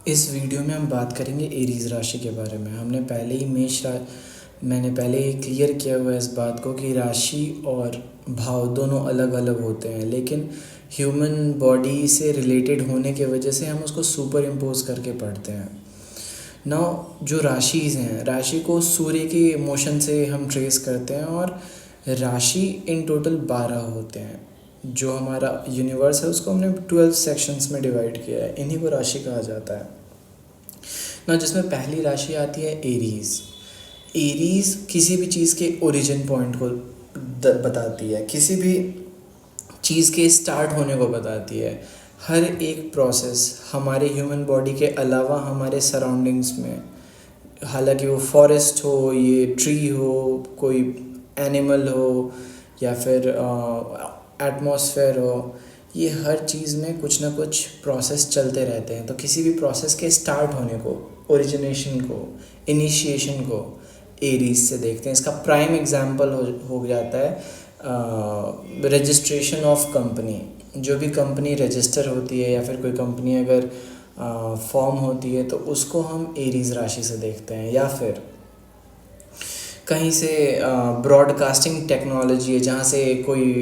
इस वीडियो में हम बात करेंगे एरीज़ राशि के बारे में। मैंने पहले ही क्लियर किया हुआ है इस बात को कि राशि और भाव दोनों अलग अलग होते हैं, लेकिन ह्यूमन बॉडी से रिलेटेड होने के वजह से हम उसको सुपर इम्पोज करके पढ़ते हैं। नाउ जो राशिज़ हैं, राशि को सूर्य के मोशन से हम ट्रेस करते हैं और राशि इन टोटल 12 होते हैं। जो हमारा यूनिवर्स है उसको हमने 12 सेक्शंस में डिवाइड किया है, इन्हीं को राशि कहा जाता है ना। जिसमें पहली राशि आती है एरीज़। एरीज़ किसी भी चीज़ के ओरिजिन पॉइंट को बताती है, किसी भी चीज़ के स्टार्ट होने को बताती है। हर एक प्रोसेस हमारे ह्यूमन बॉडी के अलावा हमारे सराउंडिंग्स में, हालांकि वो फॉरेस्ट हो, ये ट्री हो, कोई एनिमल हो या फिर एटमॉस्फेयर हो, ये हर चीज़ में कुछ ना कुछ प्रोसेस चलते रहते हैं। तो किसी भी प्रोसेस के स्टार्ट होने को, ओरिजिनेशन को, इनिशिएशन को एरीज से देखते हैं। इसका प्राइम एग्जांपल हो जाता है रजिस्ट्रेशन ऑफ कंपनी। जो भी कंपनी रजिस्टर होती है या फिर कोई कंपनी अगर फॉर्म होती है तो उसको हम एरीज राशि से देखते हैं। या फिर कहीं से ब्रॉडकास्टिंग टेक्नोलॉजी है, जहाँ से कोई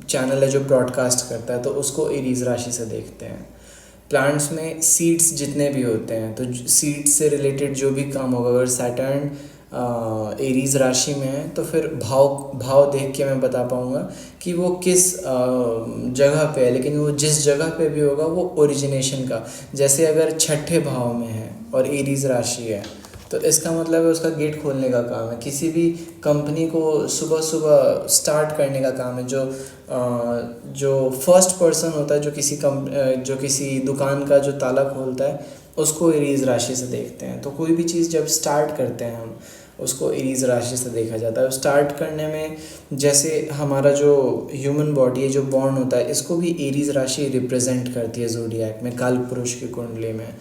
चैनल है जो ब्रॉडकास्ट करता है, तो उसको एरीज राशि से देखते हैं। प्लांट्स में सीड्स जितने भी होते हैं, तो सीड्स से रिलेटेड जो भी काम होगा, अगर सैटर्न एरीज राशि में है तो फिर भाव देख के मैं बता पाऊँगा कि वो किस जगह पे है। लेकिन वो जिस जगह पे भी होगा वो ओरिजिनेशन का, जैसे अगर छठे भाव में है और एरीज राशि है तो इसका मतलब है उसका गेट खोलने का काम है। किसी भी कंपनी को सुबह सुबह स्टार्ट करने का काम है। जो फर्स्ट पर्सन होता है जो किसी दुकान का जो ताला खोलता है, उसको एरीज राशि से देखते हैं। तो कोई भी चीज़ जब स्टार्ट करते हैं हम, उसको एरीज राशि से देखा जाता है। स्टार्ट करने में जैसे हमारा जो ह्यूमन बॉडी है, जो बॉर्न होता है, इसको भी एरीज राशि रिप्रेजेंट करती है ज़ोडिएक में, काल पुरुष की कुंडली में।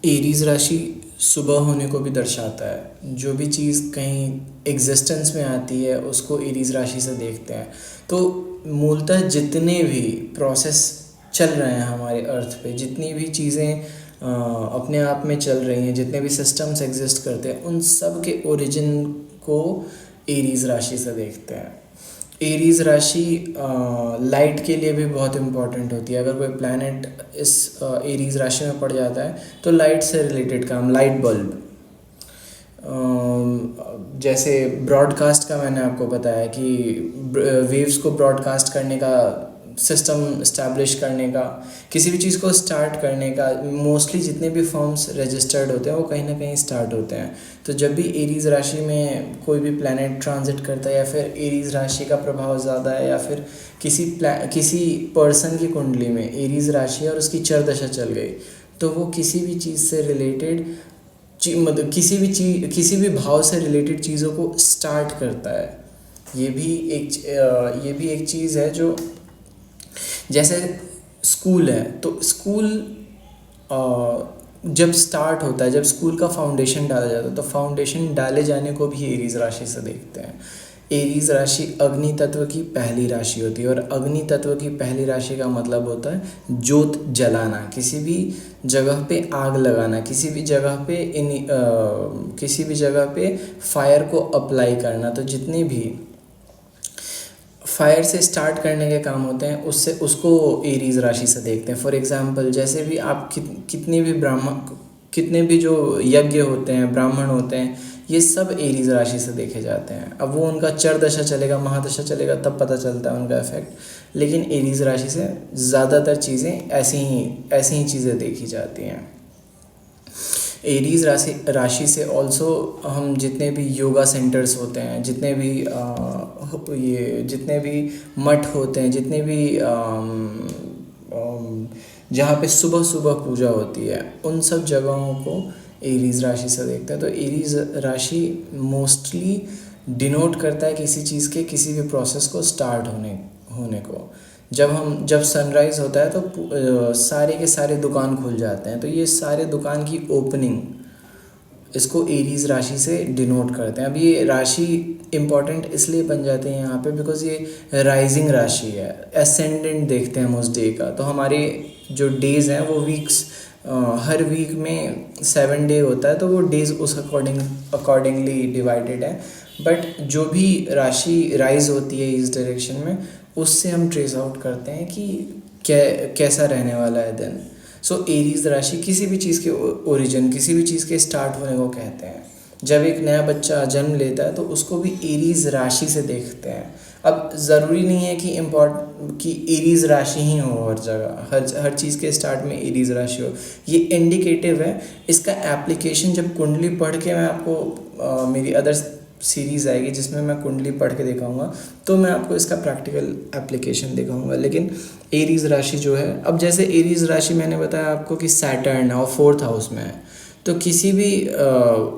एरीज राशि सुबह होने को भी दर्शाता है। जो भी चीज़ कहीं एग्जिस्टेंस में आती है उसको एरीज राशि से देखते हैं। तो मूलतः जितने भी प्रोसेस चल रहे हैं हमारे अर्थ पे, जितनी भी चीज़ें अपने आप में चल रही हैं, जितने भी सिस्टम्स एग्जिस्ट करते हैं, उन सब के ओरिजिन को एरीज राशि से देखते हैं। एरीज राशि लाइट के लिए भी बहुत इम्पॉर्टेंट होती है। अगर कोई प्लैनेट इस एरीज राशि में पड़ जाता है तो लाइट से रिलेटेड काम, लाइट बल्ब, जैसे ब्रॉडकास्ट का मैंने आपको बताया कि वेव्स को ब्रॉडकास्ट करने का सिस्टम इस्टेब्लिश करने का, किसी भी चीज़ को स्टार्ट करने का, मोस्टली जितने भी फॉर्म्स रजिस्टर्ड होते हैं वो कहीं ना कहीं स्टार्ट होते हैं। तो जब भी एरीज राशि में कोई भी प्लैनेट ट्रांजिट करता है या फिर एरीज राशि का प्रभाव ज़्यादा है, या फिर किसी पर्सन की कुंडली में एरीज राशि है और उसकी चरदशा चल गई, तो वो किसी भी चीज़ से रिलेटेड मतलब किसी भी भाव से रिलेटेड चीज़ों को स्टार्ट करता है। ये भी एक चीज़ है जो, जैसे स्कूल है तो स्कूल जब स्टार्ट होता है, जब स्कूल का फाउंडेशन डाला जाता है, तो फाउंडेशन डाले जाने को भी एरीज राशि से देखते हैं। एरीज राशि अग्नि तत्व की पहली राशि होती है और अग्नि तत्व की पहली राशि का मतलब होता है जोत जलाना, किसी भी जगह पे आग लगाना, किसी भी जगह पे फायर को अप्लाई करना। तो जितने भी फायर से स्टार्ट करने के काम होते हैं उसको एरीज राशि से देखते हैं। फॉर एग्जांपल, जैसे भी आप कितने भी जो यज्ञ होते हैं, ब्राह्मण होते हैं, ये सब एरीज राशि से देखे जाते हैं। अब वो उनका चरदशा चलेगा, महादशा चलेगा, तब पता चलता है उनका इफेक्ट। लेकिन एरीज राशि से ज़्यादातर चीज़ें ऐसी ही चीज़ें देखी जाती हैं। एरीज राशि से ऑल्सो हम जितने भी योगा सेंटर्स होते हैं, जितने भी मठ होते हैं, जितने भी जहाँ पे सुबह सुबह पूजा होती है, उन सब जगहों को एरीज राशि से देखते हैं। तो एरीज राशि मोस्टली डिनोट करता है किसी चीज़ के किसी भी प्रोसेस को स्टार्ट होने को। जब सनराइज़ होता है तो सारे के सारे दुकान खुल जाते हैं, तो ये सारे दुकान की ओपनिंग, इसको एरीज राशि से डिनोट करते हैं। अब ये राशि इम्पॉर्टेंट इसलिए बन जाते हैं यहाँ पे बिकॉज ये राइजिंग राशि है, एसेंडेंट देखते हैं हम उस डे का। तो हमारे जो डेज़ हैं वो हर वीक में 7 डे होता है, तो वो डेज उस अकॉर्डिंगली डिवाइडेड है। बट जो भी राशि राइज होती है इस डायरेक्शन में, उससे हम ट्रेस आउट करते हैं कि कैसा रहने वाला है दिन। सो एरीज राशि किसी भी चीज़ के ओरिजिन, किसी भी चीज़ के स्टार्ट होने को कहते हैं। जब एक नया बच्चा जन्म लेता है तो उसको भी एरीज राशि से देखते हैं। अब ज़रूरी नहीं है कि एरीज राशि ही हो हर जगह, हर चीज़ के स्टार्ट में एरीज राशि हो। ये इंडिकेटिव है। इसका एप्लीकेशन जब कुंडली पढ़ के मैं आपको मेरी अदर सीरीज़ आएगी जिसमें मैं कुंडली पढ़ के दिखाऊंगा, तो मैं आपको इसका प्रैक्टिकल एप्लीकेशन दिखाऊंगा। लेकिन एरीज राशि जो है, अब जैसे एरीज राशि मैंने बताया आपको कि सैटर्न और 4th हाउस में है, तो किसी भी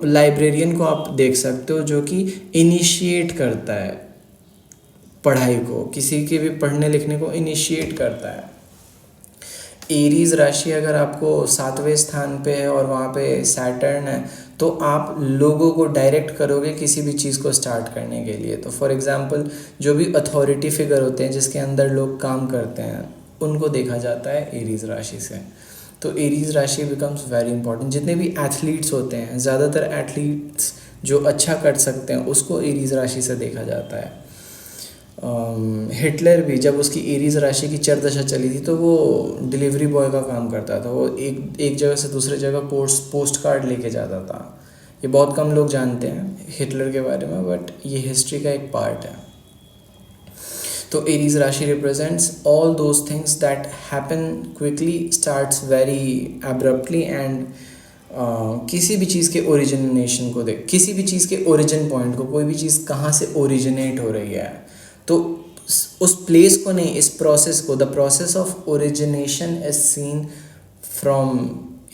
लाइब्रेरियन को आप देख सकते हो जो कि इनिशिएट करता है पढ़ाई को, किसी के भी पढ़ने लिखने को इनिशिएट करता है। एरीज राशि अगर आपको 7वें स्थान पे है और वहाँ पे सैटर्न है, तो आप लोगों को डायरेक्ट करोगे किसी भी चीज़ को स्टार्ट करने के लिए। तो फॉर एग्जांपल जो भी अथॉरिटी फिगर होते हैं जिसके अंदर लोग काम करते हैं, उनको देखा जाता है एरीज राशि से। तो एरीज राशि बिकम्स वेरी इंपॉर्टेंट। जितने भी एथलीट्स होते हैं, ज़्यादातर एथलीट्स जो अच्छा कर सकते हैं उसको एरीज राशि से देखा जाता है। हिटलर भी जब उसकी एरीज राशि की चरदशा चली थी तो वो डिलीवरी बॉय का काम करता था। वो एक जगह से दूसरे जगह पोस्ट कार्ड लेके जाता था। ये बहुत कम लोग जानते हैं हिटलर के बारे में, बट ये हिस्ट्री का एक पार्ट है। तो एरीज राशि represents all those things that happen quickly, starts very abruptly and किसी भी चीज़ के ओरिजिनेशन को देख, किसी भी चीज़ के ओरिजिन पॉइंट को, कोई भी चीज़ कहाँ से ओरिजिनेट हो रही है, तो उस प्लेस को नहीं, इस प्रोसेस को, the process of origination is seen from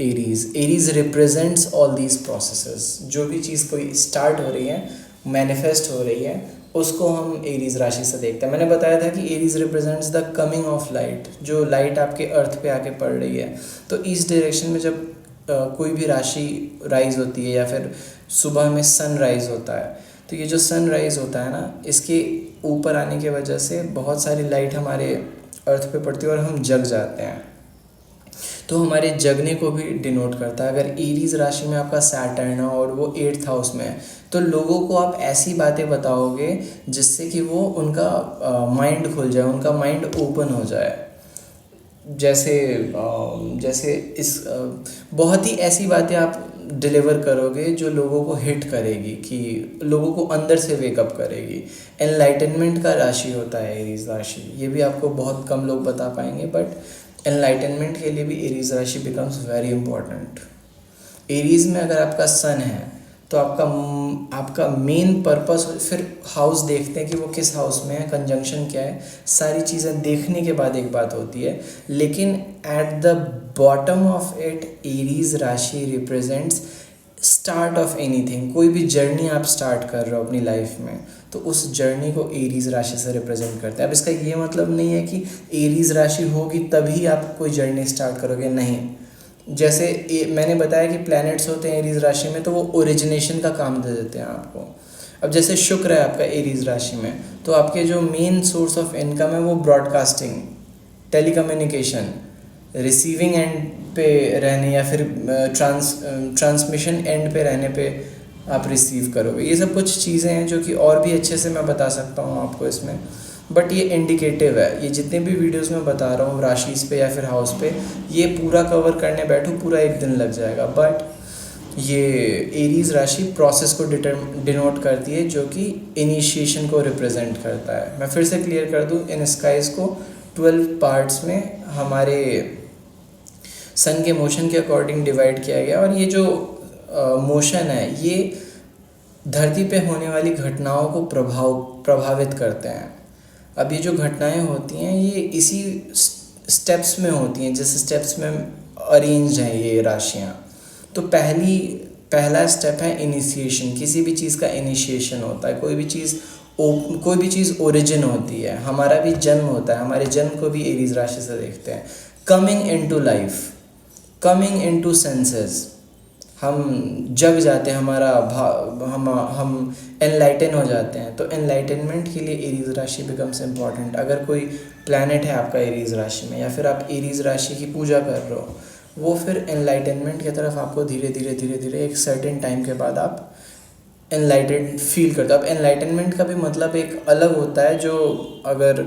Aries. Aries represents all these processes. जो भी चीज़ कोई स्टार्ट हो रही है, मैनिफेस्ट हो रही है, उसको हम एरीज राशि से देखते हैं। मैंने बताया था कि Aries represents the coming of light, जो लाइट आपके अर्थ पे आके पड़ रही है। तो इस डायरेक्शन में जब कोई भी राशि राइज होती है या फिर सुबह में सन राइज होता है, तो ये जो सन राइज होता है ना, इसके ऊपर आने की वजह से बहुत सारी लाइट हमारे अर्थ पे पड़ती है और हम जग जाते हैं। तो हमारे जगने को भी डिनोट करता है। अगर एरीज राशि में आपका सैटर्न है और वो 8th हाउस में है, तो लोगों को आप ऐसी बातें बताओगे जिससे कि वो उनका माइंड खुल जाए, उनका माइंड ओपन हो जाए। जैसे इस बहुत ही ऐसी बातें आप डिलीवर करोगे जो लोगों को हिट करेगी, कि लोगों को अंदर से वेकअप करेगी। एनलाइटनमेंट का राशि होता है एरीज राशि। ये भी आपको बहुत कम लोग बता पाएंगे, बट एनलाइटनमेंट के लिए भी एरीज राशि बिकम्स वेरी इंपॉर्टेंट। एरीज में अगर आपका सन है तो आपका मेन पर्पस, फिर हाउस देखते हैं कि वो किस हाउस में है, कंजंक्शन क्या है, सारी चीज़ें देखने के बाद एक बात होती है। लेकिन at the bottom of it Aries राशि रिप्रेजेंट्स स्टार्ट ऑफ एनीथिंग। कोई भी जर्नी आप स्टार्ट कर रहे हो अपनी लाइफ में, तो उस जर्नी को एरीज राशि से रिप्रेजेंट करते हैं। अब इसका ये मतलब नहीं है कि एरीज राशि होगी तभी आप कोई जर्नी स्टार्ट करोगे, नहीं। जैसे मैंने बताया कि प्लैनेट्स होते हैं एरीज राशि में, तो वो ओरिजिनेशन का काम दे देते हैं आपको। अब जैसे शुक्र है आपका एरीज राशि में, तो आपके जो मेन सोर्स ऑफ इनकम है वो ब्रॉडकास्टिंग, टेलीकम्युनिकेशन, रिसीविंग एंड पे रहने या फिर ट्रांसमिशन एंड पे रहने पे आप रिसीव करोगे। ये सब कुछ चीज़ें हैं जो कि और भी अच्छे से मैं बता सकता हूँ आपको इसमें, बट ये इंडिकेटिव है। ये जितने भी वीडियोस में बता रहा हूँ राशिस पे या फिर हाउस पे, ये पूरा कवर करने बैठूँ पूरा एक दिन लग जाएगा। बट ये एरीज राशि प्रोसेस को डिनोट करती है, जो कि इनिशिएशन को रिप्रेजेंट करता है। मैं फिर से क्लियर कर दूँ, इन स्काइज को 12 पार्ट्स में हमारे सन के मोशन के अकॉर्डिंग डिवाइड किया गया, और ये जो मोशन है ये धरती पे होने वाली घटनाओं को प्रभावित करते हैं। अब ये जो घटनाएं होती हैं ये इसी स्टेप्स में होती हैं, जिस स्टेप्स में अरेंज हैं ये राशियाँ। तो पहला स्टेप है इनिशिएशन। किसी भी चीज़ का इनिशिएशन होता है, कोई भी चीज़ ओरिजिन होती है। हमारा भी जन्म होता है, हमारे जन्म को भी एरीज राशि से देखते हैं। Coming into life, coming into senses, हम जग जाते हैं, हम एनलाइटन हो जाते हैं। तो एनलाइटनमेंट के लिए एरीज राशि बिकम्स इम्पॉर्टेंट। अगर कोई प्लैनेट है आपका एरीज राशि में, या फिर आप एरीज राशि की पूजा कर रहे हो, वो फिर एनलाइटनमेंट की तरफ आपको धीरे धीरे धीरे धीरे एक सर्टेन टाइम के बाद आप एनलाइटेंड फील करते हो। अब एनलाइटनमेंट का भी मतलब एक अलग होता है, जो अगर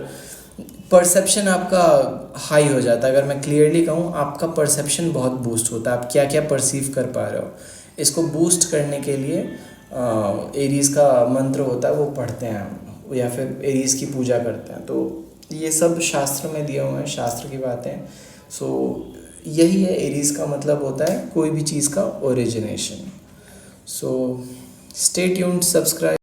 परसेप्शन आपका हाई हो जाता है, अगर मैं क्लियरली कहूँ, आपका परसेप्शन बहुत बूस्ट होता है, आप क्या क्या परसीव कर पा रहे हो। इसको बूस्ट करने के लिए एरीज़ का मंत्र होता है, वो पढ़ते हैं हम, या फिर एरीज़ की पूजा करते हैं। तो ये सब शास्त्र में दिए हुए हैं, शास्त्र की बातें। सो यही है, एरीज़ का मतलब होता है कोई भी चीज़ का origination. So stay tuned, subscribe.